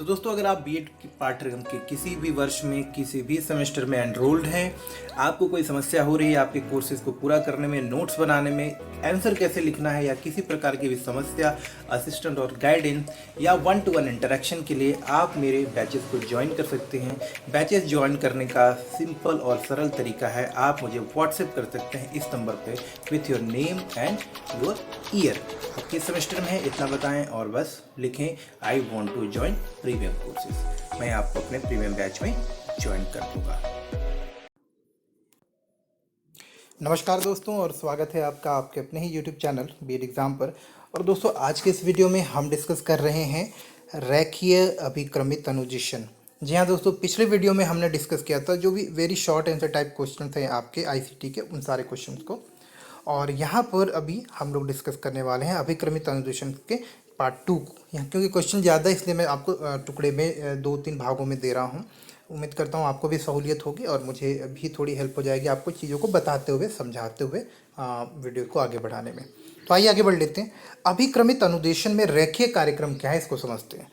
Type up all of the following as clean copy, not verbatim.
तो दोस्तों, अगर आप बीएड की पाठ्यक्रम के किसी भी वर्ष में किसी भी सेमेस्टर में एनरोल्ड हैं, आपको कोई समस्या हो रही है आपके कोर्सेज को पूरा करने में, नोट्स बनाने में, आंसर कैसे लिखना है या किसी प्रकार की भी समस्या, असिस्टेंट और गाइडेंस या 1-to-1 इंटरेक्शन के लिए आप मेरे बैचेस को ज्वाइन कर सकते हैं। बैचेस ज्वाइन करने का सिंपल और सरल तरीका है, आप मुझे व्हाट्सएप कर सकते हैं इस नंबर पे with your name and your year. आप किस सेमेस्टर में है इतना बताएं और बस लिखें I want to join premium courses. मैं आपको अपने प्रीमियम बैच में ज्वाइन कर दूंगा। नमस्कार दोस्तों, और स्वागत है आपका आपके अपने ही यूट्यूब चैनल बीएड एग्ज़ाम पर। और दोस्तों, आज के इस वीडियो में हम डिस्कस कर रहे हैं रेखीय अभिक्रमित अनुजीशन। जी हाँ दोस्तों, पिछले वीडियो में हमने डिस्कस किया था जो भी very short answer type question थे आपके आईसीटी के, उन सारे क्वेश्चन को। और यहाँ पर अभी हम लोग डिस्कस करने वाले हैं अभिक्रमित अनुजीशन के पार्ट 2 को। यहाँ क्योंकि क्वेश्चन ज़्यादा है इसलिए मैं आपको टुकड़े में 2-3 भागों में दे रहा हूँ। उम्मीद करता हूँ आपको भी सहूलियत होगी और मुझे भी थोड़ी हेल्प हो जाएगी आपको चीज़ों को बताते हुए, समझाते हुए वीडियो को आगे बढ़ाने में। तो आइए आगे बढ़ लेते हैं। अभिक्रमित अनुदेशन में रेखीय कार्यक्रम क्या है, इसको समझते हैं।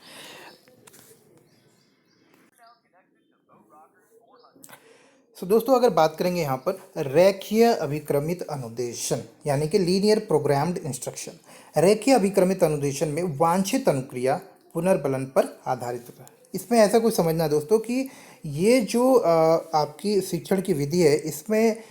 दोस्तों, अगर बात करेंगे यहाँ पर रेखीय अभिक्रमित अनुदेशन यानी कि लीनियर प्रोग्राम्ड इंस्ट्रक्शन। रेखीय अभिक्रमित अनुदेशन में वांछित अनुक्रिया पुनर्बलन पर आधारित होता है। इसमें ऐसा कुछ समझना दोस्तों कि ये जो आपकी शिक्षण की विधि है, इसमें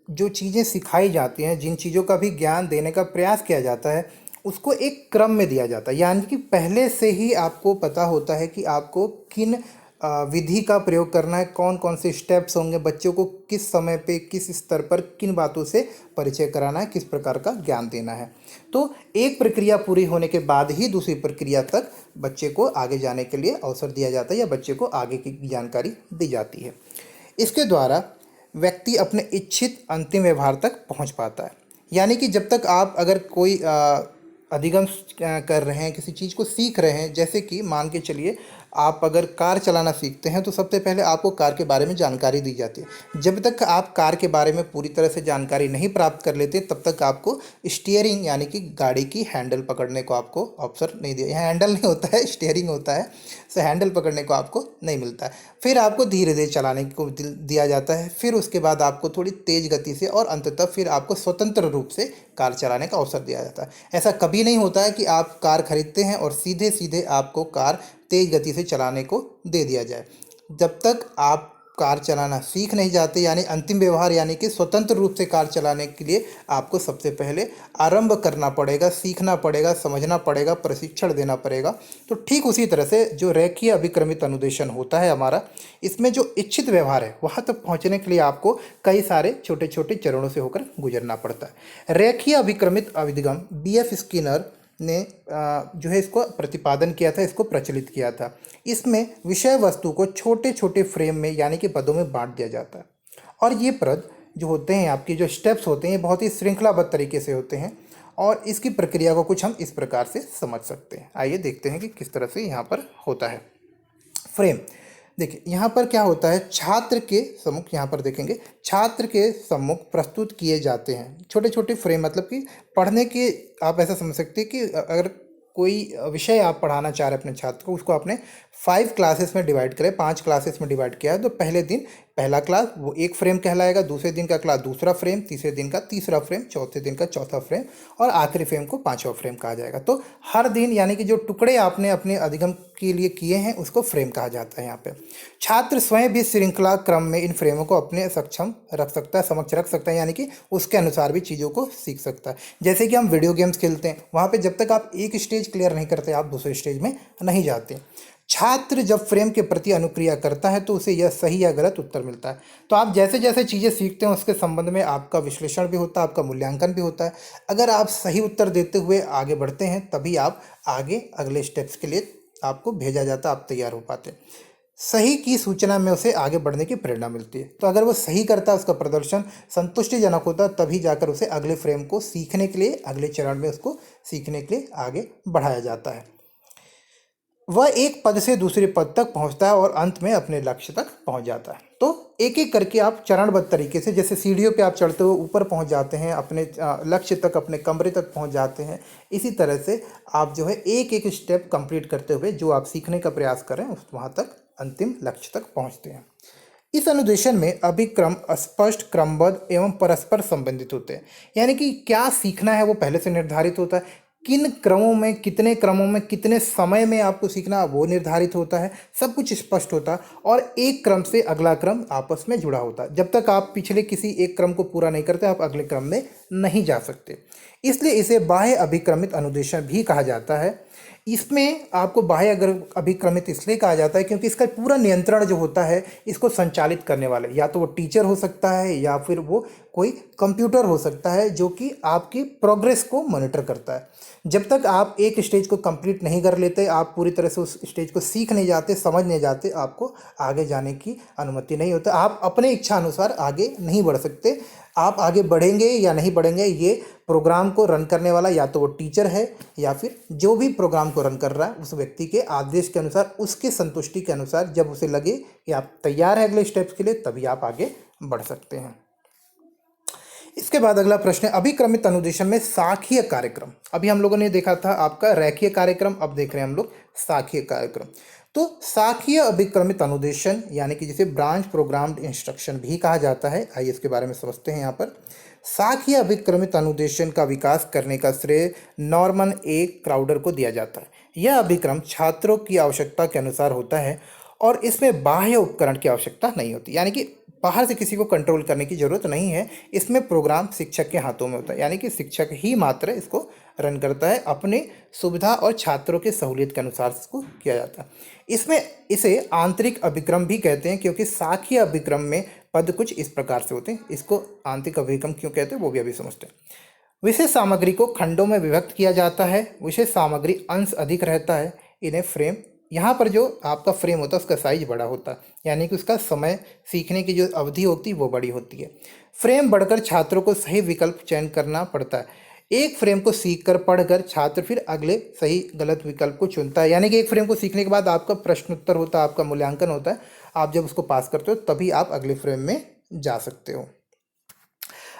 जो चीज़ें सिखाई जाती हैं, जिन चीज़ों का भी ज्ञान देने का प्रयास किया जाता है, उसको एक क्रम में दिया जाता है। यानी कि पहले से ही आपको पता होता है कि आपको किन विधि का प्रयोग करना है, कौन कौन से स्टेप्स होंगे, बच्चों को किस समय पे किस स्तर पर किन बातों से परिचय कराना है, किस प्रकार का ज्ञान देना है। तो एक प्रक्रिया पूरी होने के बाद ही दूसरी प्रक्रिया तक बच्चे को आगे जाने के लिए अवसर दिया जाता है या बच्चे को आगे की जानकारी दी जाती है। इसके द्वारा व्यक्ति अपने इच्छित अंतिम व्यवहार तक पहुंच पाता है। यानी कि जब तक आप अगर कोई अधिगम कर रहे हैं, किसी चीज़ को सीख रहे हैं, जैसे कि मान के चलिए आप अगर कार चलाना सीखते हैं तो सबसे पहले आपको कार के बारे में जानकारी दी जाती है। जब तक आप कार के बारे में पूरी तरह से जानकारी नहीं प्राप्त कर लेते तब तक आपको स्टीयरिंग यानी कि गाड़ी की हैंडल पकड़ने को आपको अवसर नहीं दिया। यहाँ हैंडल नहीं होता है, स्टीयरिंग होता है। सो हैंडल पकड़ने को आपको नहीं मिलता है। फिर आपको धीरे धीरे चलाने को दिया जाता है। फिर उसके बाद आपको थोड़ी तेज़ गति से और अंततः फिर आपको स्वतंत्र रूप से कार चलाने का अवसर दिया जाता है। ऐसा कभी नहीं होता है कि आप कार खरीदते हैं और सीधे सीधे आपको कार तेज़ गति से चलाने को दे दिया जाए। जब तक आप कार चलाना सीख नहीं जाते, यानी अंतिम व्यवहार यानी कि स्वतंत्र रूप से कार चलाने के लिए आपको सबसे पहले आरंभ करना पड़ेगा, सीखना पड़ेगा, समझना पड़ेगा, प्रशिक्षण देना पड़ेगा। तो ठीक उसी तरह से जो रेखीय अभिक्रमित अनुदेशन होता है हमारा, इसमें जो इच्छित व्यवहार है वहाँ तक पहुँचने के लिए आपको कई सारे छोटे छोटे चरणों से होकर गुजरना पड़ता है। रेखीय अभिक्रमित अभिगम BF स्किनर ने जो है इसको प्रतिपादन किया था, इसको प्रचलित किया था। इसमें विषय वस्तु को छोटे छोटे फ्रेम में यानी कि पदों में बांट दिया जाता है। और ये पद जो होते हैं, आपके जो स्टेप्स होते हैं, बहुत ही श्रृंखलाबद्ध तरीके से होते हैं। और इसकी प्रक्रिया को कुछ हम इस प्रकार से समझ सकते हैं। आइए देखते हैं कि किस तरह से यहाँ पर होता है। फ्रेम देखिए, यहाँ पर क्या होता है, छात्र के सम्मुख, यहाँ पर देखेंगे छात्र के सम्मुख प्रस्तुत किए जाते हैं छोटे छोटे फ्रेम। मतलब कि पढ़ने के आप ऐसा समझ सकते हैं कि अगर कोई विषय आप पढ़ाना चाह रहे हैं अपने छात्र को, उसको आपने 5 क्लासेस में डिवाइड करें, 5 क्लासेस में डिवाइड किया है, तो पहले दिन पहला क्लास वो एक फ्रेम कहलाएगा, दूसरे दिन का क्लास दूसरा फ्रेम, तीसरे दिन का तीसरा फ्रेम, चौथे दिन का चौथा फ्रेम और आखिरी फ्रेम को 5वां फ्रेम कहा जाएगा। तो हर दिन यानी कि जो टुकड़े आपने अपने अधिगम के लिए किए हैं उसको फ्रेम कहा जाता है। यहाँ पे छात्र स्वयं भी श्रृंखला क्रम में इन फ्रेमों को अपने सक्षम रख सकता है, समक्ष रख सकता है, यानी कि उसके अनुसार भी चीज़ों को सीख सकता है। जैसे कि हम वीडियो गेम्स खेलते हैं, वहाँ पे जब तक आप एक स्टेज क्लियर नहीं करते आप दूसरे स्टेज में नहीं जाते। छात्र जब फ्रेम के प्रति अनुक्रिया करता है तो उसे यह सही या गलत उत्तर मिलता है। तो आप जैसे जैसे चीज़ें सीखते हैं उसके संबंध में आपका विश्लेषण भी होता है, आपका मूल्यांकन भी होता है। अगर आप सही उत्तर देते हुए आगे बढ़ते हैं तभी आप आगे अगले स्टेप्स के लिए आपको भेजा जाता है, आप तैयार हो पाते हैं। सही की सूचना में उसे आगे बढ़ने की प्रेरणा मिलती है। तो अगर वो सही करता है, उसका प्रदर्शन संतुष्टिजनक होता है, तभी जाकर उसे अगले फ्रेम को सीखने के लिए, अगले चरण में उसको सीखने के लिए आगे बढ़ाया जाता है। वह एक पद से दूसरे पद तक पहुंचता है और अंत में अपने लक्ष्य तक पहुंच जाता है। तो एक एक करके आप चरणबद्ध तरीके से, जैसे सीढ़ियों पे आप चढ़ते हुए ऊपर पहुंच जाते हैं, अपने लक्ष्य तक, अपने कमरे तक पहुंच जाते हैं, इसी तरह से आप जो है एक एक स्टेप कंप्लीट करते हुए जो आप सीखने का प्रयास करें उस वहाँ तक अंतिम लक्ष्य तक पहुँचते हैं। इस अनुदेशन में अभिक्रम स्पष्ट, क्रमबद्ध एवं परस्पर संबंधित होते हैं। यानी कि क्या सीखना है वो पहले से निर्धारित होता है, किन क्रमों में, कितने क्रमों में, कितने समय में आपको सीखना वो निर्धारित होता है, सब कुछ स्पष्ट होता है और एक क्रम से अगला क्रम आपस में जुड़ा होता है। जब तक आप पिछले किसी एक क्रम को पूरा नहीं करते आप अगले क्रम में नहीं जा सकते। इसलिए इसे बाह्य अभिक्रमित अनुदेशन भी कहा जाता है। इसमें आपको बाह्य अगर अभिक्रमित इसलिए कहा जाता है क्योंकि इसका पूरा नियंत्रण जो होता है इसको संचालित करने वाले या तो वो टीचर हो सकता है या फिर वो कोई कंप्यूटर हो सकता है जो कि आपकी प्रोग्रेस को मॉनिटर करता है। जब तक आप एक स्टेज को कंप्लीट नहीं कर लेते, आप पूरी तरह से उस स्टेज को सीख नहीं जाते, समझ नहीं जाते, आपको आगे जाने की अनुमति नहीं होता। आप अपने इच्छा अनुसार आगे नहीं बढ़ सकते। आप आगे बढ़ेंगे या नहीं बढ़ेंगे ये प्रोग्राम को रन करने वाला या तो वो टीचर है या फिर जो भी प्रोग्राम को रन कर रहा है उस व्यक्ति के आदेश के अनुसार, उसके संतुष्टि के अनुसार, जब उसे लगे कि आप तैयार हैं अगले स्टेप्स के लिए तभी आप आगे बढ़ सकते हैं। इसके बाद अगला प्रश्न है अभिक्रमित अनुदेशन में शाखीय कार्यक्रम। अभी हम लोगों ने देखा था आपका रैखिक कार्यक्रम, अब देख रहे हैं हम लोग शाखीय कार्यक्रम। तो शाखीय अभिक्रमित अनुदेशन यानी कि जिसे ब्रांच प्रोग्राम्ड इंस्ट्रक्शन भी कहा जाता है, आइए इसके बारे में समझते हैं। यहाँ पर शाखीय अभिक्रमित अनुदेशन का विकास करने का श्रेय नॉर्मन ए क्राउडर को दिया जाता है। यह अभिक्रम छात्रों की आवश्यकता के अनुसार होता है और इसमें बाह्य उपकरण की आवश्यकता नहीं होती, यानी कि बाहर से किसी को कंट्रोल करने की ज़रूरत नहीं है। इसमें प्रोग्राम शिक्षक के हाथों में होता है, यानी कि शिक्षक ही मात्र इसको रन करता है, अपने सुविधा और छात्रों के सहूलियत के अनुसार इसको किया जाता है। इसमें इसे आंतरिक अभिक्रम भी कहते हैं क्योंकि शाखीय अभिक्रम में पद कुछ इस प्रकार से होते हैं। इसको आंतरिक अभिक्रम क्यों कहते हैं वो भी अभी समझते हैं। विशेष सामग्री को खंडों में विभक्त किया जाता है। विशेष सामग्री अंश अधिक रहता है। इन्हें फ्रेम, यहाँ पर जो आपका फ्रेम होता है उसका साइज बड़ा होता है, यानी कि उसका समय, सीखने की जो अवधि होती है वो बड़ी होती है। फ्रेम बढ़कर छात्रों को सही विकल्प चयन करना पड़ता है। एक फ्रेम को सीखकर पढ़कर छात्र फिर अगले सही गलत विकल्प को चुनता है, यानी कि एक फ्रेम को सीखने के बाद आपका प्रश्नोत्तर होता है, आपका मूल्यांकन होता है। आप जब उसको पास करते हो तभी आप अगले फ्रेम में जा सकते हो।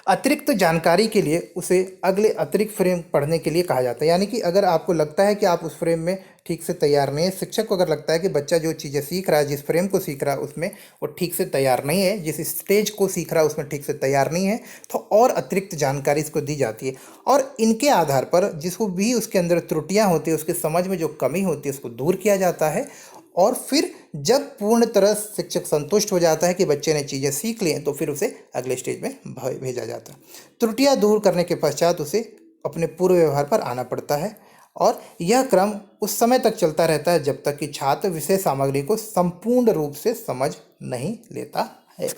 अतिरिक्त जानकारी के लिए उसे अगले अतिरिक्त फ्रेम पढ़ने के लिए कहा जाता है, यानी कि अगर आपको लगता है कि आप उस फ्रेम में ठीक से तैयार नहीं है, शिक्षक को अगर लगता है कि बच्चा जो चीज़ें सीख रहा है, जिस फ्रेम को सीख रहा है उसमें वो ठीक से तैयार नहीं है, जिस स्टेज को सीख रहा है उसमें ठीक से तैयार नहीं है, तो और अतिरिक्त जानकारी इसको दी जाती है और इनके आधार पर जिसको भी उसके अंदर त्रुटियाँ होती है, उसके समझ में जो कमी होती है उसको दूर किया जाता है और फिर जब पूर्ण तरह शिक्षक संतुष्ट हो जाता है कि बच्चे ने चीज़ें सीख ली हैं तो फिर उसे अगले स्टेज में भेजा जाता है। त्रुटियां दूर करने के पश्चात उसे अपने पूर्व व्यवहार पर आना पड़ता है और यह क्रम उस समय तक चलता रहता है जब तक कि छात्र विषय सामग्री को संपूर्ण रूप से समझ नहीं लेता है।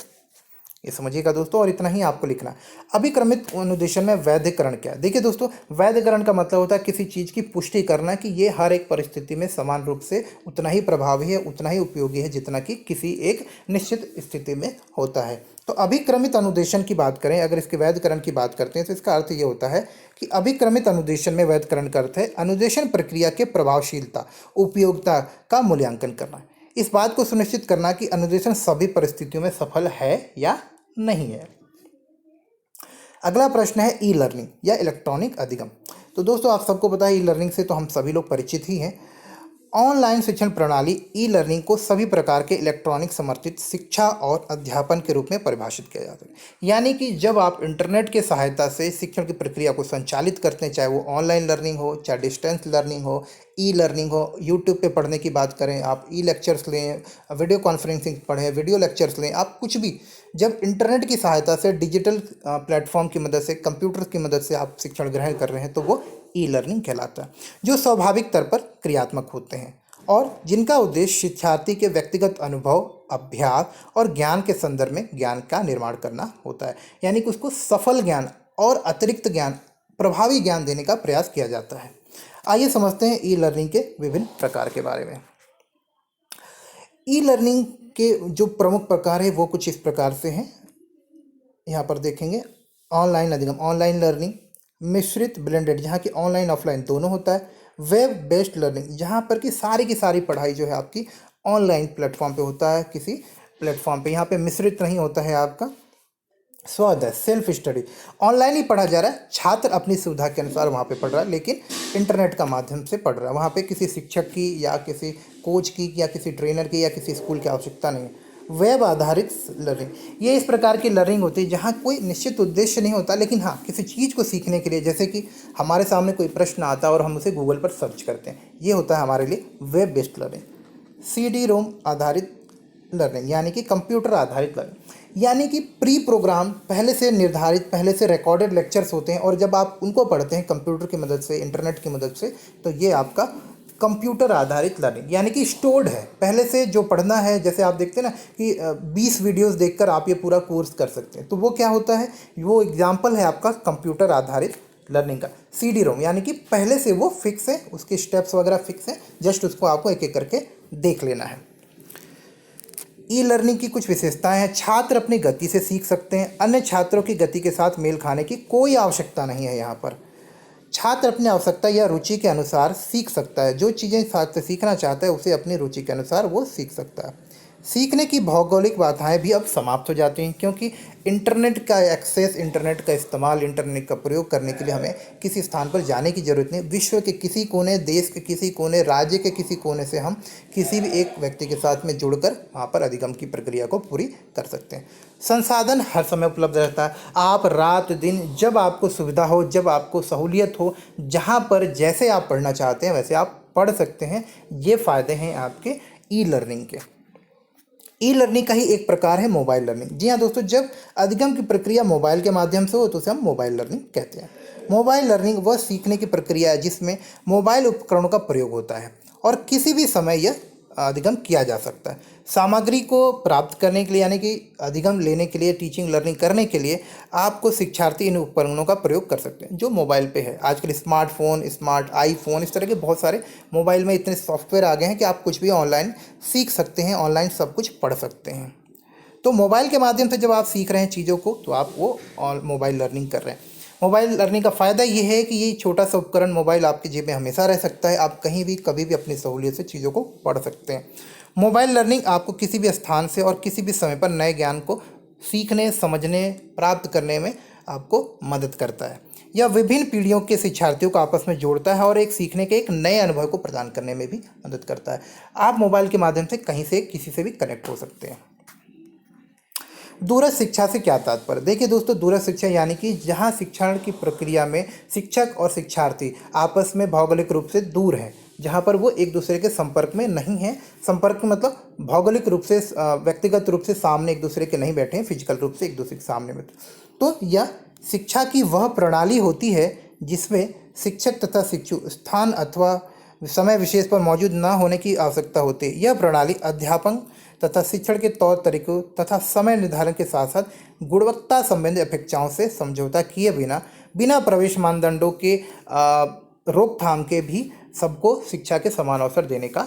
ये समझिएगा दोस्तों, और इतना ही आपको लिखना। अभिक्रमित अनुदेशन में वैधीकरण क्या है? देखिए दोस्तों, वैधीकरण का मतलब होता है किसी चीज़ की पुष्टि करना कि ये हर एक परिस्थिति में समान रूप से उतना ही प्रभावी है, उतना ही उपयोगी है जितना कि किसी एक निश्चित स्थिति में होता है। तो अभिक्रमित अनुदेशन की बात करें, अगर इसके वैधीकरण की बात करते हैं तो इसका अर्थ ये होता है कि अभिक्रमित अनुदेशन में वैधीकरण का अर्थ है अनुदेशन प्रक्रिया के प्रभावशीलता, उपयोगिता का मूल्यांकन करना। इस बात को सुनिश्चित करना कि अनुदेशन सभी परिस्थितियों में सफल है या नहीं है। अगला प्रश्न है ई लर्निंग या इलेक्ट्रॉनिक अधिगम। तो दोस्तों आप सबको पता है ई लर्निंग से तो हम सभी लोग परिचित ही हैं। ऑनलाइन शिक्षण प्रणाली ई लर्निंग को सभी प्रकार के इलेक्ट्रॉनिक समर्थित शिक्षा और अध्यापन के रूप में परिभाषित किया जाता है, यानी कि जब आप इंटरनेट के सहायता से शिक्षण की प्रक्रिया को संचालित करते हैं, चाहे वो ऑनलाइन लर्निंग हो, चाहे डिस्टेंस लर्निंग हो, ई लर्निंग हो, यूट्यूब पे पढ़ने की बात करें, आप ई लेक्चर्स लें, वीडियो कॉन्फ्रेंसिंग पढ़ें, वीडियो लेक्चर्स लें, आप कुछ भी जब इंटरनेट की सहायता से, डिजिटल प्लेटफॉर्म की मदद से, कंप्यूटर की मदद से आप शिक्षण ग्रहण कर रहे हैं तो वो ई लर्निंग कहलाता है, जो स्वाभाविक स्तर पर क्रियात्मक होते हैं और जिनका उद्देश्य शिक्षार्थी के व्यक्तिगत अनुभव, अभ्यास और ज्ञान के संदर्भ में ज्ञान का निर्माण करना होता है, यानी कि उसको सफल ज्ञान और अतिरिक्त ज्ञान, प्रभावी ज्ञान देने का प्रयास किया जाता है। आइए समझते हैं ई लर्निंग के विभिन्न प्रकार के बारे में। ई लर्निंग के जो प्रमुख प्रकार है वो कुछ इस प्रकार से हैं, यहाँ पर देखेंगे। ऑनलाइन अधिगम, ऑनलाइन लर्निंग, मिश्रित ब्लेंडेड, जहाँ की ऑनलाइन ऑफलाइन दोनों होता है। वेब बेस्ड लर्निंग, जहाँ पर कि सारी की सारी पढ़ाई जो है आपकी ऑनलाइन प्लेटफॉर्म पे होता है, किसी प्लेटफॉर्म पे। यहाँ पे मिश्रित नहीं होता है आपका स्वतः सेल्फ स्टडी, ऑनलाइन ही पढ़ा जा रहा है। छात्र अपनी सुविधा के अनुसार वहाँ पे पढ़ रहा है, लेकिन इंटरनेट का माध्यम से पढ़ रहा है। वहाँ पे किसी शिक्षक की या किसी कोच की या किसी ट्रेनर की या किसी स्कूल की आवश्यकता नहीं है। वेब आधारित लर्निंग, ये इस प्रकार की लर्निंग होती है जहाँ कोई निश्चित उद्देश्य नहीं होता, लेकिन हाँ किसी चीज़ को सीखने के लिए, जैसे कि हमारे सामने कोई प्रश्न आता है और हम उसे गूगल पर सर्च करते हैं, ये होता है हमारे लिए वेब बेस्ड लर्निंग। CD रोम आधारित लर्निंग यानी कि कंप्यूटर आधारित लर्निंग, यानी कि प्री प्रोग्राम पहले से निर्धारित, पहले से रिकॉर्डेड लेक्चर्स होते हैं और जब आप उनको पढ़ते हैं कंप्यूटर की मदद से, इंटरनेट की मदद से, तो ये आपका कंप्यूटर आधारित लर्निंग यानी कि स्टोर्ड है पहले से जो पढ़ना है। जैसे आप देखते हैं ना कि 20 वीडियोस देखकर आप ये पूरा कोर्स कर सकते हैं, तो वो क्या होता है, वो एग्जाम्पल है आपका कंप्यूटर आधारित लर्निंग का। CD रोम यानी कि पहले से वो फिक्स है, उसके स्टेप्स वगैरह फिक्स है, जस्ट उसको आपको एक एक करके देख लेना है। ई लर्निंग की कुछ विशेषताएं हैं। छात्र अपनी गति से सीख सकते हैं, अन्य छात्रों की गति के साथ मेल खाने की कोई आवश्यकता नहीं है। यहाँ पर छात्र अपनी आवश्यकता या रुचि के अनुसार सीख सकता है। जो चीज़ें छात्र सीखना चाहता है उसे अपनी रुचि के अनुसार वो सीख सकता है। सीखने की भौगोलिक बाधाएं भी अब समाप्त हो जाती हैं, क्योंकि इंटरनेट का एक्सेस, इंटरनेट का इस्तेमाल, इंटरनेट का प्रयोग करने के लिए हमें किसी स्थान पर जाने की ज़रूरत नहीं। विश्व के किसी कोने, देश के किसी कोने, राज्य के किसी कोने से हम किसी भी एक व्यक्ति के साथ में जुड़कर वहाँ पर अधिगम की प्रक्रिया को पूरी कर सकते हैं। संसाधन हर समय उपलब्ध रहता है। आप रात दिन जब आपको सुविधा हो, जब आपको सहूलियत हो, जहाँ पर जैसे आप पढ़ना चाहते हैं वैसे आप पढ़ सकते हैं। ये फ़ायदे हैं आपके ई लर्निंग के। ई लर्निंग का ही एक प्रकार है मोबाइल लर्निंग। जी हाँ दोस्तों, जब अधिगम की प्रक्रिया मोबाइल के माध्यम से हो तो उसे हम मोबाइल लर्निंग कहते हैं। मोबाइल लर्निंग वह सीखने की प्रक्रिया है जिसमें मोबाइल उपकरणों का प्रयोग होता है और किसी भी समय यह अधिगम किया जा सकता है। सामग्री को प्राप्त करने के लिए यानी कि अधिगम लेने के लिए, टीचिंग लर्निंग करने के लिए आपको शिक्षार्थी इन उपकरणों का प्रयोग कर सकते हैं जो मोबाइल पे है। आजकल स्मार्टफोन, स्मार्ट आईफोन, इस तरह के बहुत सारे मोबाइल में इतने सॉफ्टवेयर आ गए हैं कि आप कुछ भी ऑनलाइन सीख सकते हैं, ऑनलाइन सब कुछ पढ़ सकते हैं। तो मोबाइल के माध्यम से जब आप सीख रहे हैं चीज़ों को, तो आप वो मोबाइल लर्निंग कर रहे हैं। मोबाइल लर्निंग का फ़ायदा ये है कि ये छोटा सा उपकरण मोबाइल आपकी जेब में हमेशा रह सकता है। आप कहीं भी कभी भी अपनी सहूलियत से चीज़ों को पढ़ सकते हैं। मोबाइल लर्निंग आपको किसी भी स्थान से और किसी भी समय पर नए ज्ञान को सीखने, समझने, प्राप्त करने में आपको मदद करता है। यह विभिन्न पीढ़ियों के शिक्षार्थियों को आपस में जोड़ता है और एक सीखने के एक नए अनुभव को प्रदान करने में भी मदद करता है। आप मोबाइल के माध्यम से कहीं से किसी से भी कनेक्ट हो सकते हैं। दूरस्थ शिक्षा से क्या तात्पर्य? देखिए दोस्तों, दूरस्थ शिक्षा यानी कि जहाँ शिक्षण की प्रक्रिया में शिक्षक और शिक्षार्थी आपस में भौगोलिक रूप से दूर हैं, जहाँ पर वो एक दूसरे के संपर्क में नहीं हैं। संपर्क मतलब भौगोलिक रूप से, व्यक्तिगत रूप से सामने एक दूसरे के नहीं बैठे हैं, फिजिकल रूप से एक दूसरे के सामने में। तो यह शिक्षा की वह प्रणाली होती है जिसमें शिक्षक तथा शिक्षु स्थान अथवा समय विशेष पर मौजूद न होने की आवश्यकता होती है। यह प्रणाली अध्यापन तथा शिक्षण के तौर तरीकों तथा समय निर्धारण के साथ साथ गुणवत्ता संबंधी अपेक्षाओं से समझौता किए बिना प्रवेश मानदंडों के रोकथाम के भी सबको शिक्षा के समान अवसर देने का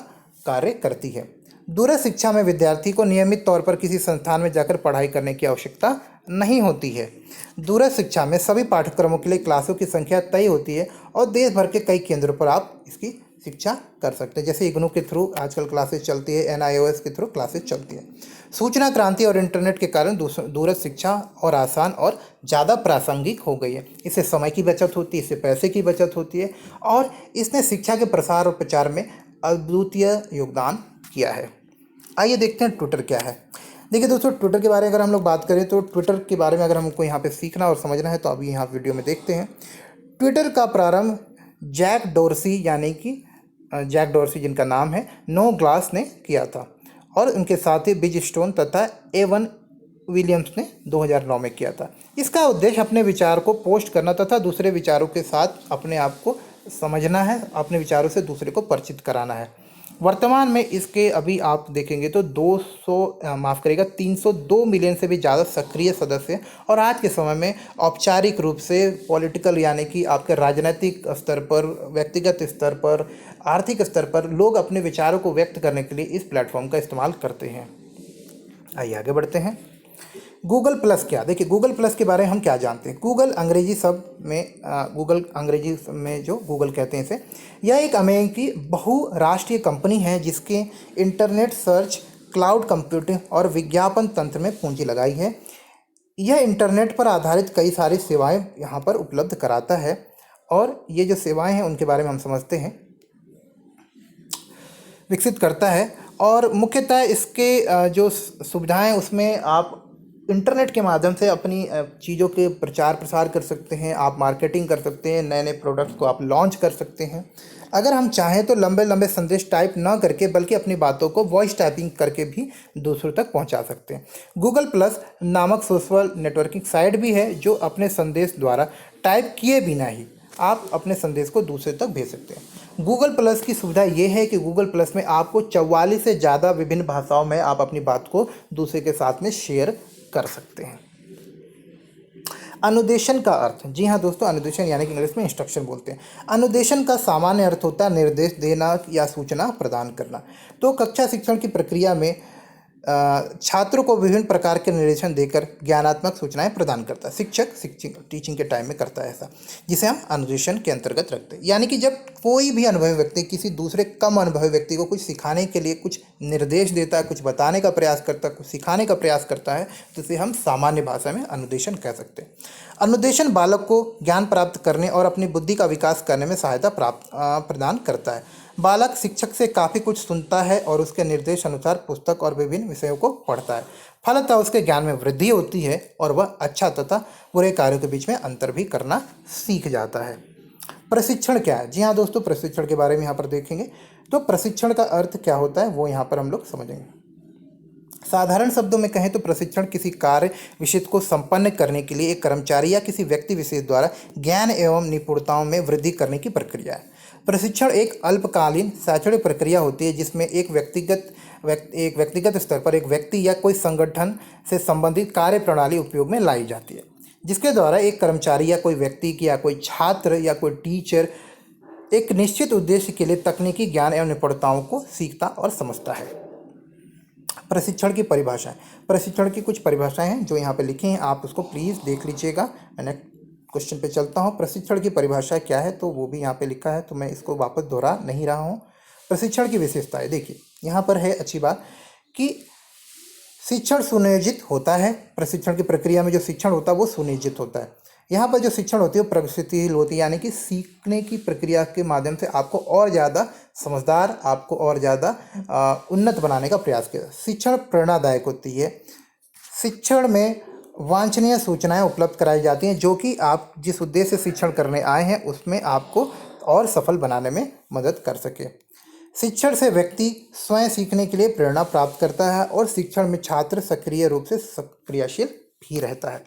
कार्य करती है। दूरस्थ शिक्षा में विद्यार्थी को नियमित तौर पर किसी संस्थान में जाकर पढ़ाई करने की आवश्यकता नहीं होती है। दूरस्थ शिक्षा में सभी पाठ्यक्रमों के लिए क्लासों की संख्या तय होती है और देश भर के कई केंद्रों पर आप इसकी शिक्षा कर सकते हैं। जैसे इग्नू के थ्रू आजकल क्लासेस चलती है, NIOS के थ्रू क्लासेस चलती है। सूचना क्रांति और इंटरनेट के कारण दूरस्थ शिक्षा और आसान और ज़्यादा प्रासंगिक हो गई है। इससे समय की बचत होती है, इससे पैसे की बचत होती है और इसने शिक्षा के प्रसार और प्रचार में अद्वितीय योगदान किया है। आइए देखते हैं ट्विटर क्या है। देखिए दोस्तों, ट्विटर के बारे में अगर हम लोग बात करें तो ट्विटर के बारे में अगर हमको यहाँ पे सीखना और समझना है तो अभी यहाँ वीडियो में देखते हैं। ट्विटर का प्रारंभ जैक डोर्सी यानी कि जैक डोर्सी जिनका नाम है, नो ग्लास ने किया था और उनके साथ ही बिज स्टोन तथा एवन विलियम्स ने 2009 में किया था। इसका उद्देश्य अपने विचार को पोस्ट करना तथा दूसरे विचारों के साथ अपने आप को समझना है, अपने विचारों से दूसरे को परिचित कराना है। वर्तमान में इसके अभी आप देखेंगे तो 302 मिलियन से भी ज़्यादा सक्रिय सदस्य हैं और आज के समय में औपचारिक रूप से पॉलिटिकल यानी कि आपके राजनीतिक स्तर पर, व्यक्तिगत स्तर पर, आर्थिक स्तर पर लोग अपने विचारों को व्यक्त करने के लिए इस प्लेटफॉर्म का इस्तेमाल करते हैं। आइए आगे बढ़ते हैं। गूगल प्लस क्या? देखिए, गूगल प्लस के बारे में हम क्या जानते हैं। गूगल अंग्रेजी शब्द में गूगल अंग्रेजी में जो गूगल कहते हैं इसे, यह एक अमेरिकी बहुराष्ट्रीय कंपनी है जिसके इंटरनेट सर्च क्लाउड कंप्यूटिंग और विज्ञापन तंत्र में पूंजी लगाई है। यह इंटरनेट पर आधारित कई सारी सेवाएं यहाँ पर उपलब्ध कराता है और ये जो सेवाएं हैं उनके बारे में हम समझते हैं, विकसित करता है। और मुख्यतः इसके जो सुविधाएं उसमें आप इंटरनेट के माध्यम से अपनी चीज़ों के प्रचार प्रसार कर सकते हैं, आप मार्केटिंग कर सकते हैं, नए नए प्रोडक्ट्स को आप लॉन्च कर सकते हैं। अगर हम चाहें तो लंबे लंबे संदेश टाइप ना करके बल्कि अपनी बातों को वॉइस टाइपिंग करके भी दूसरों तक पहुंचा सकते हैं। गूगल प्लस नामक सोशल नेटवर्किंग साइट भी है जो अपने संदेश द्वारा टाइप किए बिना ही आप अपने संदेश को दूसरे तक भेज सकते हैं। गूगल प्लस की सुविधा ये है कि गूगल प्लस में आपको 44 से ज़्यादा विभिन्न भाषाओं में आप अपनी बात को दूसरे के साथ में शेयर कर सकते हैं। अनुदेशन का अर्थ, जी हाँ दोस्तों, अनुदेशन यानी कि इंग्लिश में इंस्ट्रक्शन बोलते हैं। अनुदेशन का सामान्य अर्थ होता है निर्देश देना या सूचना प्रदान करना। तो कक्षा शिक्षण की प्रक्रिया में छात्रों को विभिन्न प्रकार के निर्देशन देकर ज्ञानात्मक सूचनाएं प्रदान करता है। शिक्षक टीचिंग के टाइम में करता है ऐसा, जिसे हम अनुदेशन के अंतर्गत रखते हैं। यानी कि जब कोई भी अनुभवी व्यक्ति किसी दूसरे कम अनुभवी व्यक्ति को कुछ सिखाने के लिए कुछ निर्देश देता है, कुछ बताने का प्रयास करता है, कुछ सिखाने का प्रयास करता है, तो इसे हम सामान्य भाषा में अनुदेशन कह सकते हैं। अनुदेशन बालक को ज्ञान प्राप्त करने और अपनी बुद्धि का विकास करने में सहायता प्रदान करता है। बालक शिक्षक से काफ़ी कुछ सुनता है और उसके निर्देश अनुसार पुस्तक और विभिन्न विषयों को पढ़ता है। फलतः उसके ज्ञान में वृद्धि होती है और वह अच्छा तथा बुरे कार्यों के बीच में अंतर भी करना सीख जाता है। प्रशिक्षण क्या है? जी हाँ दोस्तों, प्रशिक्षण के बारे में यहाँ पर देखेंगे। तो प्रशिक्षण का अर्थ क्या होता है वो यहाँ पर हम लोग समझेंगे। साधारण शब्दों में कहें तो प्रशिक्षण किसी कार्य विशिष्ट को संपन्न करने के लिए एक कर्मचारी या किसी व्यक्ति विशेष द्वारा ज्ञान एवं निपुणताओं में वृद्धि करने की प्रक्रिया है। प्रशिक्षण एक अल्पकालीन शैक्षणिक प्रक्रिया होती है जिसमें एक व्यक्तिगत स्तर पर एक व्यक्ति या कोई संगठन से संबंधित कार्य प्रणाली उपयोग में लाई जाती है, जिसके द्वारा एक कर्मचारी या कोई व्यक्ति या कोई छात्र या कोई टीचर एक निश्चित उद्देश्य के लिए तकनीकी ज्ञान एवं निपुणताओं को सीखता और समझता है। प्रशिक्षण की परिभाषाएं, प्रशिक्षण की कुछ परिभाषाएं हैं जो यहाँ पे लिखी हैं, आप उसको प्लीज़ देख लीजिएगा। मैंने क्वेश्चन पे चलता हूँ। प्रशिक्षण की परिभाषा क्या है तो वो भी यहाँ पे लिखा है, तो मैं इसको वापस दोहरा नहीं रहा हूँ। प्रशिक्षण की विशेषताएं देखिए, यहाँ पर है अच्छी बात कि शिक्षण सुनियोजित होता है। प्रशिक्षण की प्रक्रिया में जो शिक्षण होता है वो सुनियोजित होता है। यहाँ पर जो शिक्षण होती है वो प्रगतिशील होती है, यानी कि सीखने की प्रक्रिया के माध्यम से आपको और ज़्यादा समझदार, आपको और ज़्यादा उन्नत बनाने का प्रयास किया। शिक्षण प्रेरणादायक होती है। शिक्षण में वांछनीय सूचनाएं उपलब्ध कराई जाती हैं जो कि आप जिस उद्देश्य से शिक्षण करने आए हैं उसमें आपको और सफल बनाने में मदद कर सके। शिक्षण से व्यक्ति स्वयं सीखने के लिए प्रेरणा प्राप्त करता है और शिक्षण में छात्र सक्रिय रूप से सक्रियशील भी रहता है।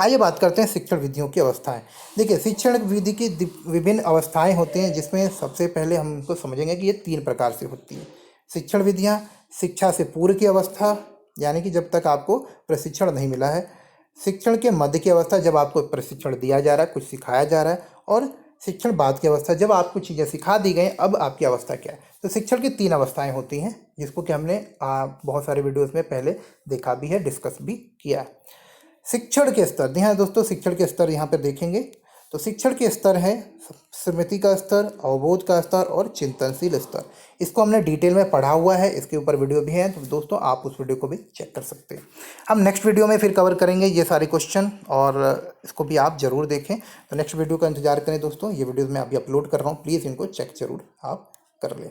आइए बात करते हैं शिक्षण विधियों की अवस्थाएं। देखिए, शिक्षण विधि की विभिन्न अवस्थाएं होती हैं जिसमें सबसे पहले हम इनको समझेंगे कि ये 3 प्रकार से होती हैं शिक्षण विधियां। शिक्षा से पूर्व की अवस्था, यानी कि जब तक आपको प्रशिक्षण नहीं मिला है। शिक्षण के मध्य की अवस्था, जब आपको प्रशिक्षण दिया जा रहा है, कुछ सिखाया जा रहा है। और शिक्षण बाद की अवस्था, जब आपको चीज़ें सिखा दी गई, अब आपकी अवस्था क्या है। तो शिक्षण की 3 अवस्थाएं होती हैं जिसको कि हमने बहुत सारे वीडियोस में पहले देखा भी है, डिस्कस भी किया है। शिक्षण के स्तर, हाँ दोस्तों, शिक्षण के स्तर यहाँ पर देखेंगे तो शिक्षण के स्तर है स्मृति का स्तर, अवबोध का स्तर और चिंतनशील स्तर। इसको हमने डिटेल में पढ़ा हुआ है, इसके ऊपर वीडियो भी है, तो दोस्तों आप उस वीडियो को भी चेक कर सकते हैं। हम नेक्स्ट वीडियो में फिर कवर करेंगे ये सारे क्वेश्चन और इसको भी आप ज़रूर देखें। तो नेक्स्ट वीडियो का इंतजार करें दोस्तों, ये वीडियोज़ मैं अभी अपलोड कर रहा हूँ, प्लीज़ इनको चेक ज़रूर आप कर लें।